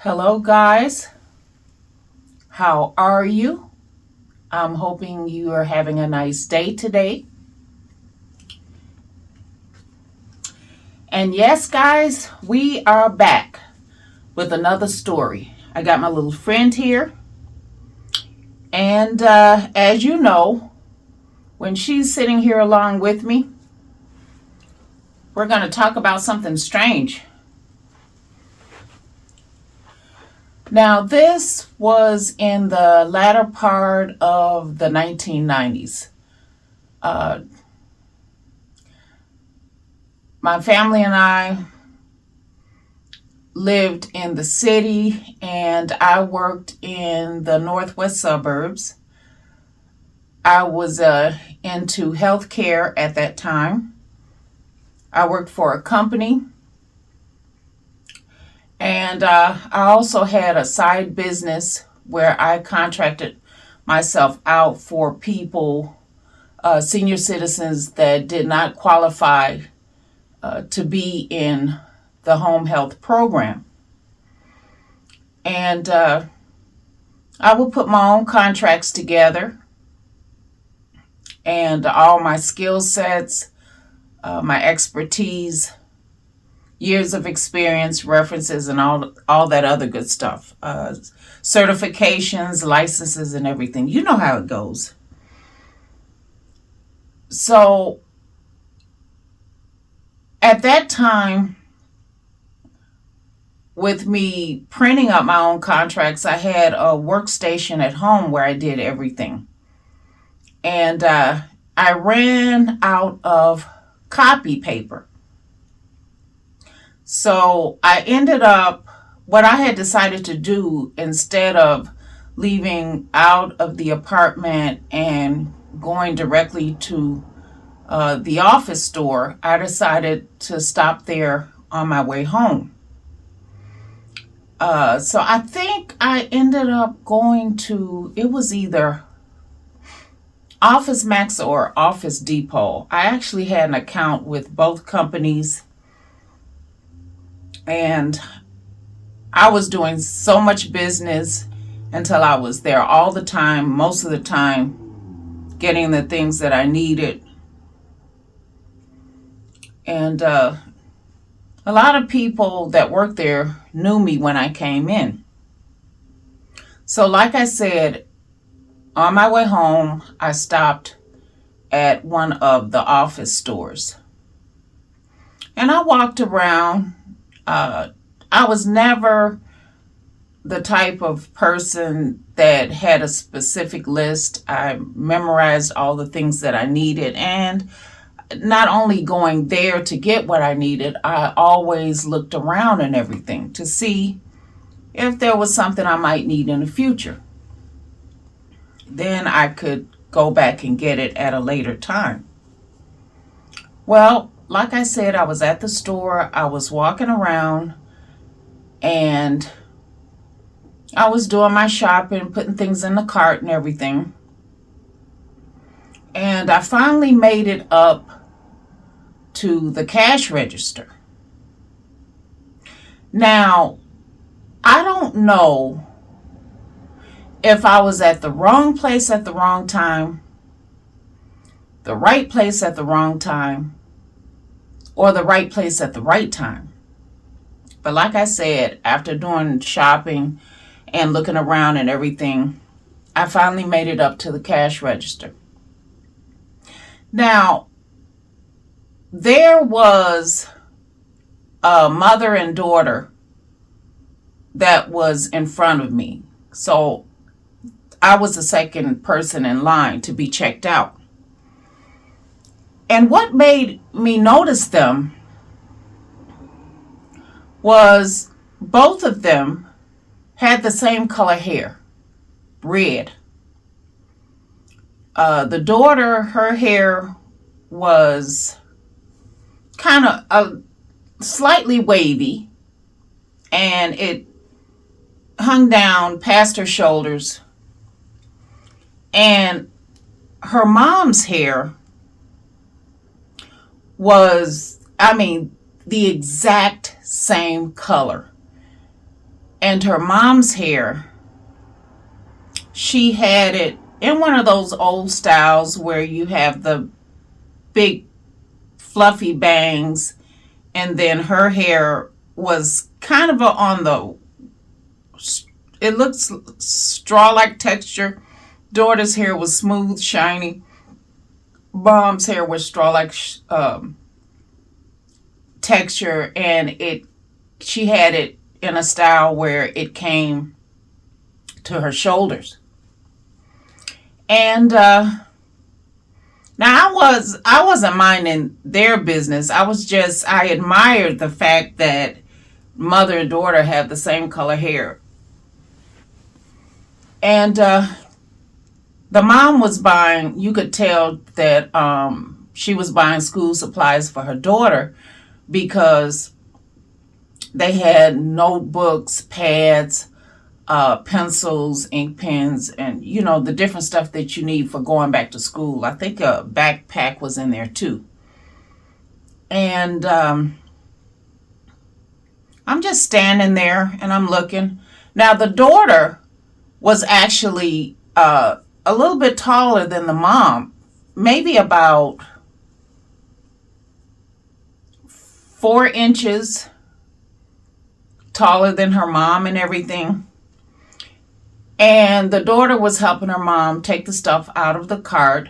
Hello, guys. How are you? I'm hoping you are having a nice day today. And yes, guys, we are back with another story. I got my little friend here. And as you know, when she's sitting here along with me, we're going to talk about something strange. Now, this was in the latter part of the 1990s. My family and I lived in the city, and I worked in the northwest suburbs. I was into healthcare at that time. I worked for a company, and I also had a side business where I contracted myself out for people, senior citizens that did not qualify to be in the home health program. And I would put my own contracts together, and all my skill sets, my expertise, years of experience, references, and all that other good stuff. Certifications, licenses, and everything. You know how it goes. So at that time, with me printing up my own contracts, I had a workstation at home where I did everything. And I ran out of copy paper. So I ended up, what I had decided to do, instead of leaving out of the apartment and going directly to the office store, I decided to stop there on my way home. So I think I ended up going to, it was either Office Max or Office Depot. I actually had an account with both companies, and I was doing so much business until I was there all the time, most of the time, getting the things that I needed. And a lot of people that worked there knew me when I came in. So like I said, on my way home, I stopped at one of the office stores. And I walked around. I was never the type of person that had a specific list. I memorized all the things that I needed, and not only going there to get what I needed, I always looked around and everything to see if there was something I might need in the future. Then I could go back and get it at a later time. Well, like I said, I was at the store, I was walking around, and I was doing my shopping, putting things in the cart and everything. And I finally made it up to the cash register. Now, I don't know if I was at the wrong place at the wrong time, the right place at the wrong time, or the right place at the right time. But like I said, after doing shopping and looking around and everything, I finally made it up to the cash register. Now, there was a mother and daughter that was in front of me. So I was the second person in line to be checked out. And what made me notice them was both of them had the same color hair, red. The daughter, her hair was kind of slightly wavy, and it hung down past her shoulders. And her mom's hair was, the exact same color. And her mom's hair, she had it in one of those old styles where you have the big fluffy bangs, and then her hair was kind of on the, it looks straw-like texture. Daughter's hair was smooth, shiny. Mom's hair was straw-like texture, and she had it in a style where it came to her shoulders. And now I wasn't minding their business. I admired the fact that mother and daughter had the same color hair. And the mom was buying, you could tell that she was buying school supplies for her daughter, because they had notebooks, pads, pencils, ink pens, and the different stuff that you need for going back to school. I think a backpack was in there too. And I'm just standing there and I'm looking. Now the daughter was actually a little bit taller than the mom, maybe about 4 inches taller than her mom and everything. And the daughter was helping her mom take the stuff out of the cart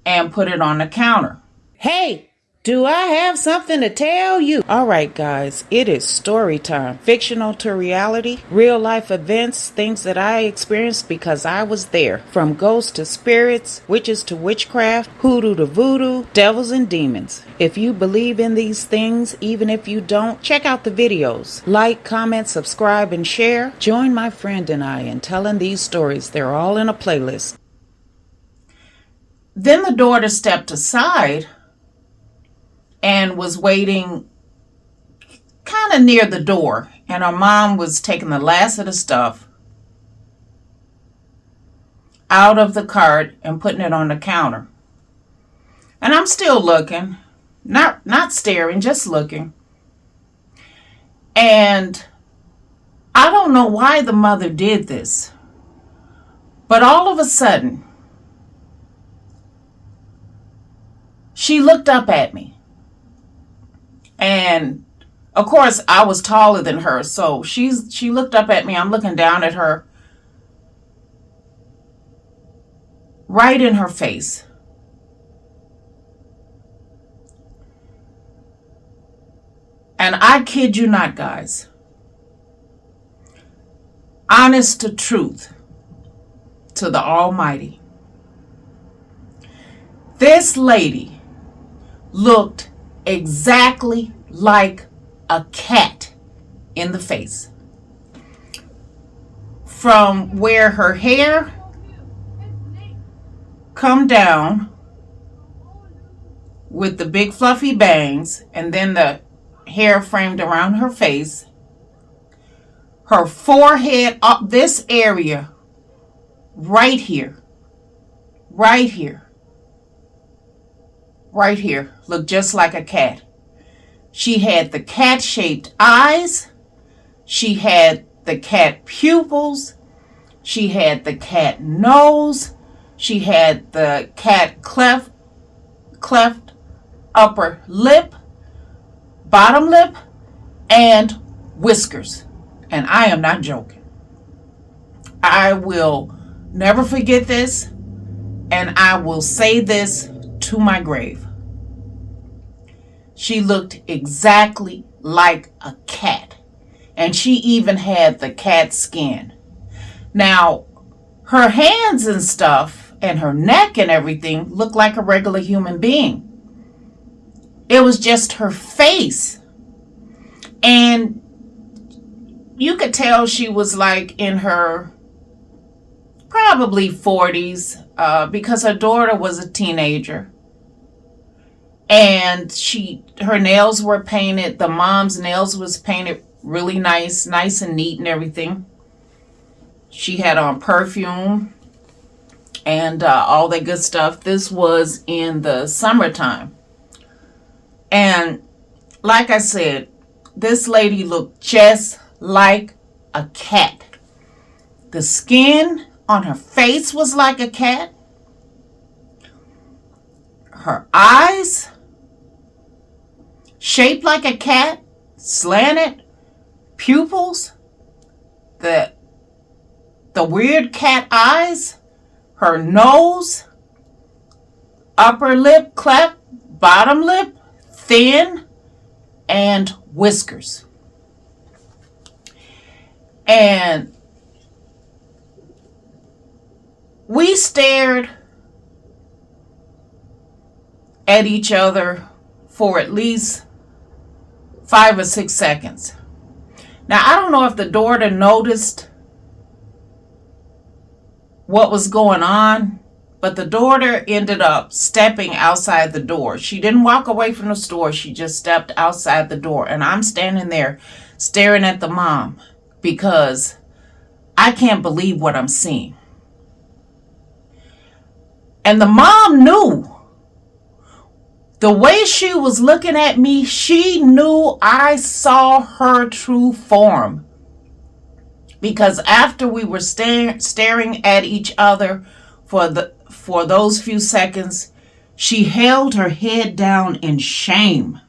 and put it on the counter. Hey, do I have something to tell you? All right, guys, it is story time. Fictional to reality, real life events, things that I experienced because I was there. From ghosts to spirits, witches to witchcraft, hoodoo to voodoo, devils and demons. If you believe in these things, even if you don't, check out the videos. Like, comment, subscribe, and share. Join my friend and I in telling these stories. They're all in a playlist. Then the daughter stepped aside and was waiting kind of near the door. And her mom was taking the last of the stuff out of the cart and putting it on the counter. And I'm still looking, not staring, just looking. And I don't know why the mother did this, but all of a sudden, she looked up at me. And of course, I was taller than her, so she looked up at me. I'm looking down at her, right in her face. And I kid you not, guys, honest to truth, to the Almighty, this lady looked exactly like a cat in the face. From where her hair come down with the big fluffy bangs, and then the hair framed around her face, her forehead, up this area, right here, right here, right here, looked just like a cat. She had the cat-shaped eyes. She had the cat pupils. She had the cat nose. She had the cat cleft upper lip, bottom lip, and whiskers. And I am not joking. I will never forget this, and I will say this to my grave. She looked exactly like a cat. And she even had the cat skin. Now, her hands and stuff and her neck and everything looked like a regular human being. It was just her face. And you could tell she was like in her probably 40s, because her daughter was a teenager. And her nails were painted. The mom's nails was painted really nice and neat and everything. She had on perfume and all that good stuff. This was in the summertime. And like I said, this lady looked just like a cat. The skin on her face was like a cat. Her eyes shaped like a cat, slanted pupils, the weird cat eyes, her nose, upper lip cleft, bottom lip thin, and whiskers. And we stared at each other for at least 5 or 6 seconds. Now, I don't know if the daughter noticed what was going on, but the daughter ended up stepping outside the door. She didn't walk away from the store. She just stepped outside the door. And I'm standing there staring at the mom because I can't believe what I'm seeing. And the mom knew. The way she was looking at me, she knew I saw her true form. Because after we were staring at each other for those few seconds, she held her head down in shame.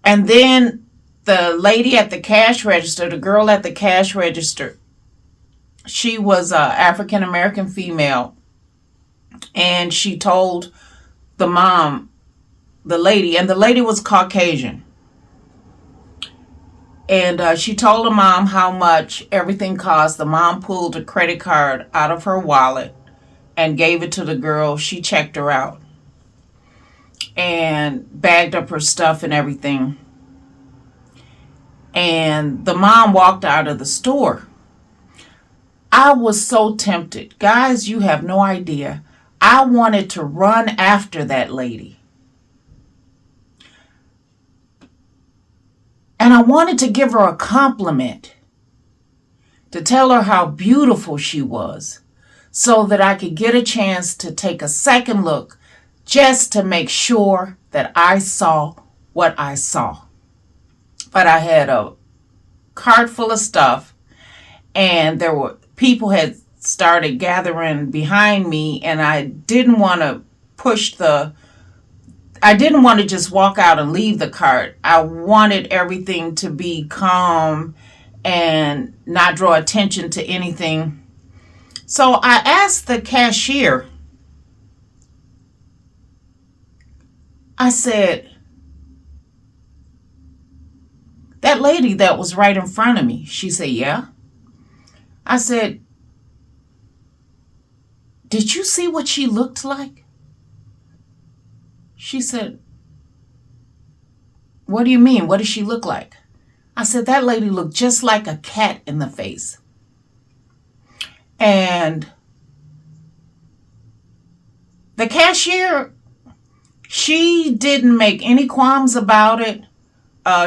And then the lady at the cash register, the girl at the cash register, she was an African American female. And she told the mom, the lady, and the lady was Caucasian. And she told the mom how much everything cost. The mom pulled a credit card out of her wallet and gave it to the girl. She checked her out and bagged up her stuff and everything. And the mom walked out of the store. I was so tempted. Guys, you have no idea. I wanted to run after that lady. And I wanted to give her a compliment, to tell her how beautiful she was, so that I could get a chance to take a second look just to make sure that I saw what I saw. But I had a cart full of stuff, and there were people had started gathering behind me, and I didn't want to just walk out and leave the cart. I wanted everything to be calm and not draw attention to anything. So I asked the cashier, I said, that lady that was right in front of me. She said, yeah. I said, did you see what she looked like? She said, what do you mean? What does she look like? I said, that lady looked just like a cat in the face. And the cashier, she didn't make any qualms about it.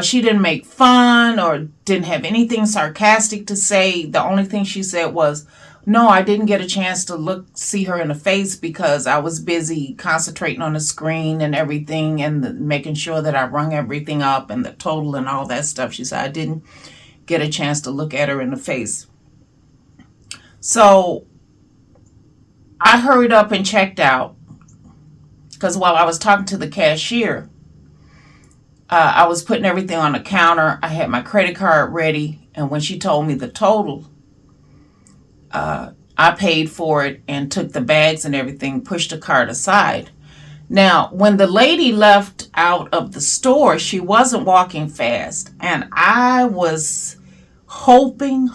She didn't make fun or didn't have anything sarcastic to say. The only thing she said was, no, I didn't get a chance to see her in the face because I was busy concentrating on the screen and everything and making sure that I rung everything up and the total and all that stuff. She said, I didn't get a chance to look at her in the face. So I hurried up and checked out because while I was talking to the cashier, I was putting everything on the counter. I had my credit card ready. And when she told me the total, I paid for it and took the bags and everything, pushed the cart aside. Now, when the lady left out of the store, she wasn't walking fast. And I was hoping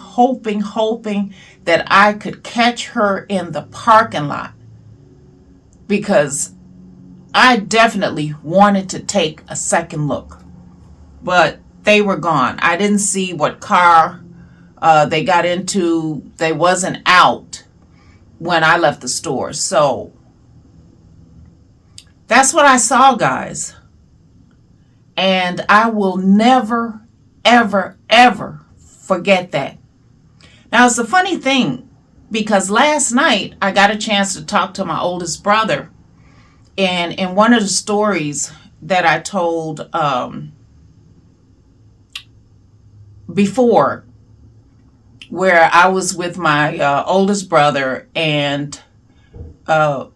that I could catch her in the parking lot because I definitely wanted to take a second look. But they were gone. I didn't see what car they got into. They wasn't out when I left the store. So that's what I saw, guys. And I will never, ever, ever forget that. Now, it's a funny thing because last night I got a chance to talk to my oldest brother. And in one of the stories that I told before, where I was with my oldest brother and uh,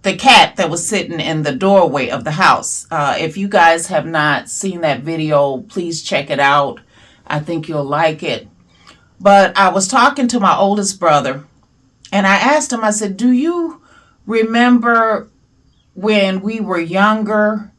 the cat that was sitting in the doorway of the house. If you guys have not seen that video, please check it out. I think you'll like it. But I was talking to my oldest brother, and I asked him, I said, do you remember when we were younger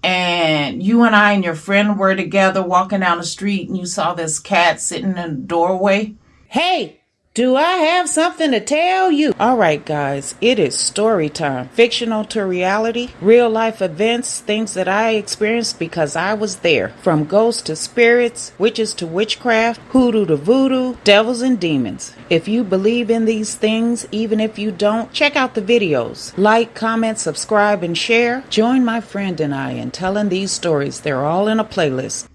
and you and I and your friend were together walking down the street and you saw this cat sitting in the doorway? Hey, do I have something to tell you? All right, guys, it is story time. Fictional to reality, real life events, things that I experienced because I was there. From ghosts to spirits, witches to witchcraft, hoodoo to voodoo, devils and demons. If you believe in these things, even if you don't, check out the videos. Like, comment, subscribe, and share. Join my friend and I in telling these stories. They're all in a playlist.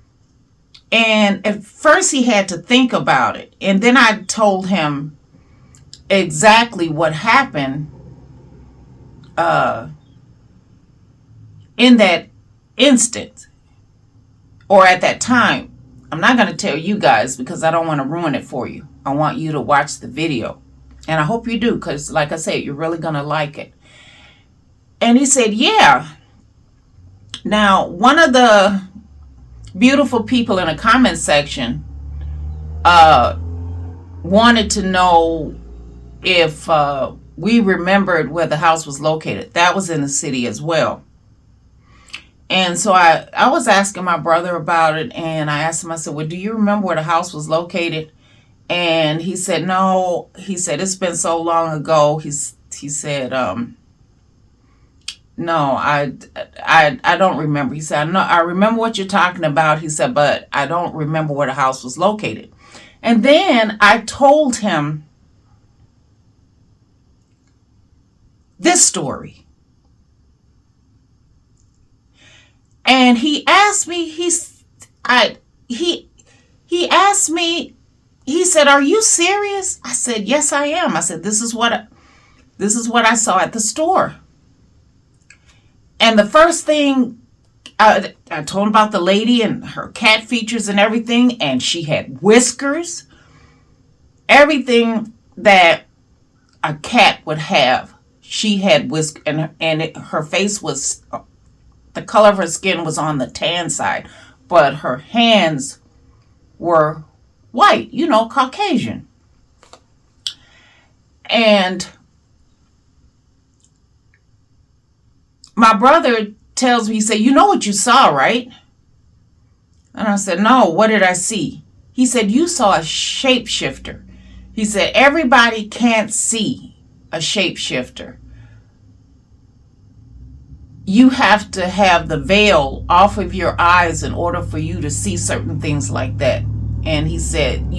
And at first he had to think about it. And then I told him exactly what happened in that instant or at that time. I'm not going to tell you guys because I don't want to ruin it for you. I want you to watch the video. And I hope you do because, like I said, you're really going to like it. And he said, yeah. Now, one of the beautiful people in the comment section wanted to know if we remembered where the house was located. That was in the city as well. And so I was asking my brother about it, and I asked him, I said, well, do you remember where the house was located? And he said, no. He said, it's been so long ago. He said, no, I don't remember. He said, no, I remember what you're talking about. He said, but I don't remember where the house was located. And then I told him this story. And he asked me, he asked me, he said, are you serious? I said, yes, I am. I said, this is what I saw at the store. And the first thing, I told him about the lady and her cat features and everything, and she had whiskers. Everything that a cat would have, she had whiskers, and her face was, the color of her skin was on the tan side, but her hands were white, Caucasian. And my brother tells me, he said, you know what you saw, right? And I said, no, what did I see? He said, you saw a shapeshifter. He said, everybody can't see a shapeshifter. You have to have the veil off of your eyes in order for you to see certain things like that. And he said,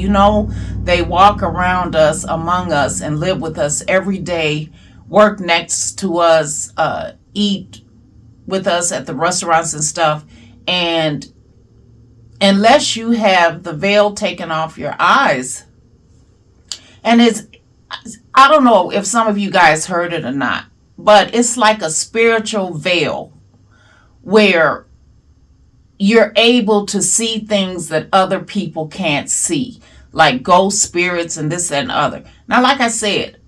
they walk around us, among us, and live with us every day, work next to us, eat with us at the restaurants and stuff. And unless you have the veil taken off your eyes, and I don't know if some of you guys heard it or not, but it's like a spiritual veil where you're able to see things that other people can't see, like ghost spirits and this and other. Now, like I said,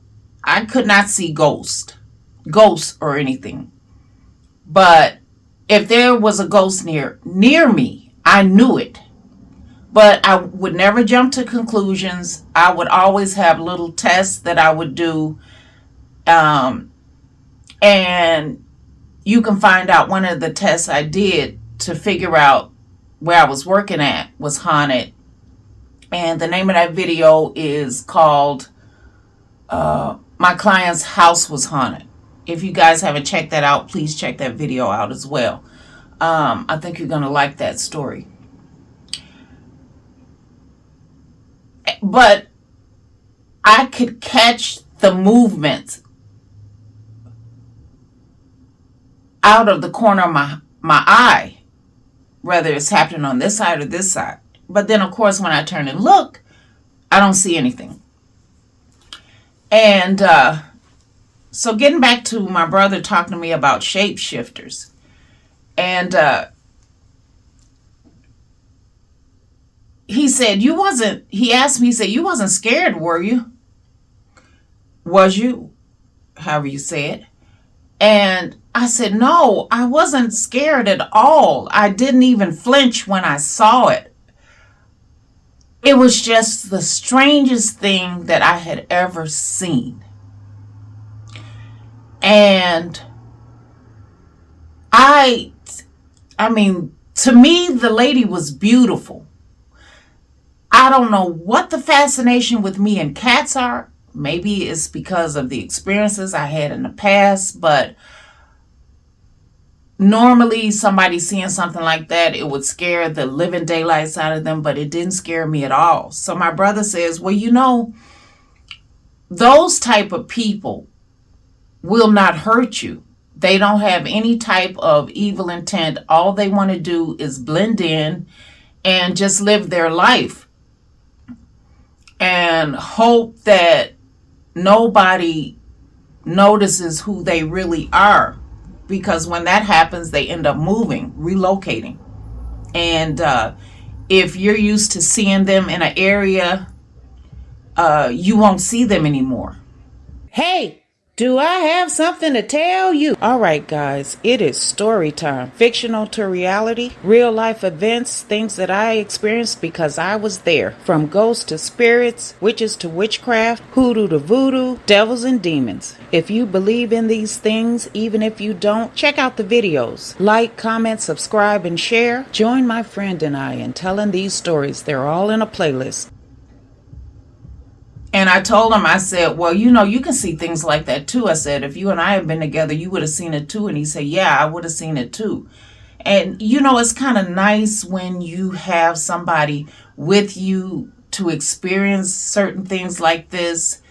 I could not see ghosts or anything. But if there was a ghost near me, I knew it. But I would never jump to conclusions. I would always have little tests that I would do. And you can find out one of the tests I did to figure out where I was working at was haunted. And the name of that video is called My Client's House Was Haunted. If you guys haven't checked that out, please check that video out as well. I think you're going to like that story. But I could catch the movement out of the corner of my eye, whether it's happening on this side or this side. But then, of course, when I turn and look, I don't see anything. And so getting back to my brother talking to me about shapeshifters. And he said, he asked me, he said, you wasn't scared, were you? Was you? However you say it. And I said, no, I wasn't scared at all. I didn't even flinch when I saw it. It was just the strangest thing that I had ever seen. And I mean, to me, the lady was beautiful. I don't know what the fascination with me and cats are. Maybe it's because of the experiences I had in the past, but normally somebody seeing something like that, it would scare the living daylights out of them, but it didn't scare me at all. So my brother says, well, you know, those type of people will not hurt you. They don't have any type of evil intent. All they want to do is blend in and just live their life and hope that nobody notices who they really are. Because when that happens, they end up moving, relocating. And if you're used to seeing them in an area, you won't see them anymore. Hey, do I have something to tell you? All right, guys, it is story time. Fictional to reality, real life events, things that I experienced because I was there. From ghosts to spirits, witches to witchcraft, hoodoo to voodoo, devils and demons. If you believe in these things, even if you don't, check out the videos. Like, comment, subscribe, and share. Join my friend and I in telling these stories. They're all in a playlist. And I told him, I said, well, you know, you can see things like that too. I said, if you and I had been together, you would have seen it too. And he said, yeah, I would have seen it too. And, you know, it's kind of nice when you have somebody with you to experience certain things like this.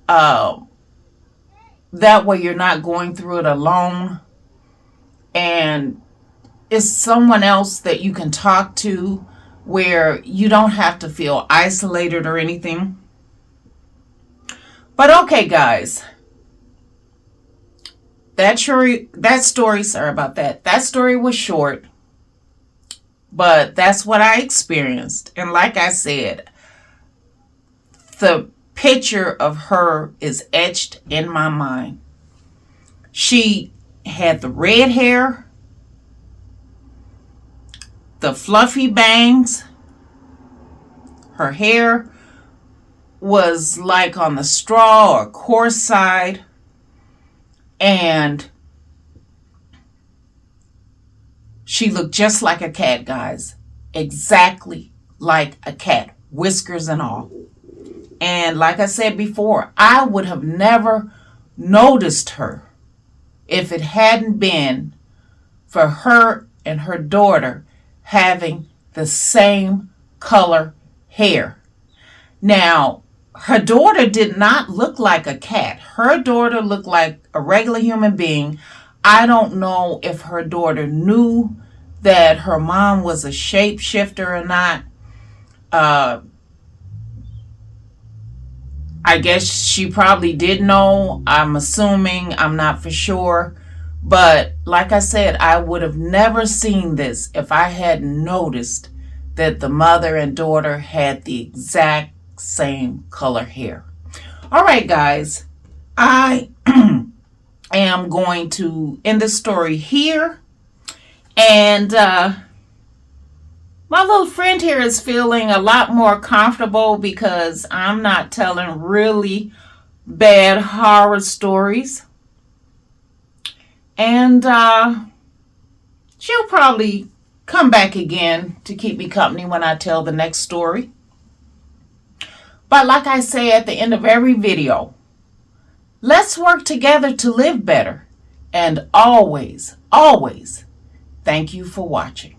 That way you're not going through it alone. And it's someone else that you can talk to where you don't have to feel isolated or anything. But okay, guys, that story, sorry about that. That story was short, but that's what I experienced. And like I said, the picture of her is etched in my mind. She had the red hair, the fluffy bangs, her hair was like on the straw or coarse side, and she looked just like a cat, guys. Exactly like a cat, whiskers and all. And like I said before, I would have never noticed her if it hadn't been for her and her daughter having the same color hair. Now, her daughter did not look like a cat. Her daughter looked like a regular human being. I don't know if her daughter knew that her mom was a shapeshifter or not. I guess she probably did know. I'm assuming. I'm not for sure. But like I said, I would have never seen this if I hadn't noticed that the mother and daughter had the exact same color hair. All right, guys, I am going to end the story here. And my little friend here is feeling a lot more comfortable because I'm not telling really bad horror stories. And she'll probably come back again to keep me company when I tell the next story. But like I say at the end of every video, let's work together to live better. And always, always, thank you for watching.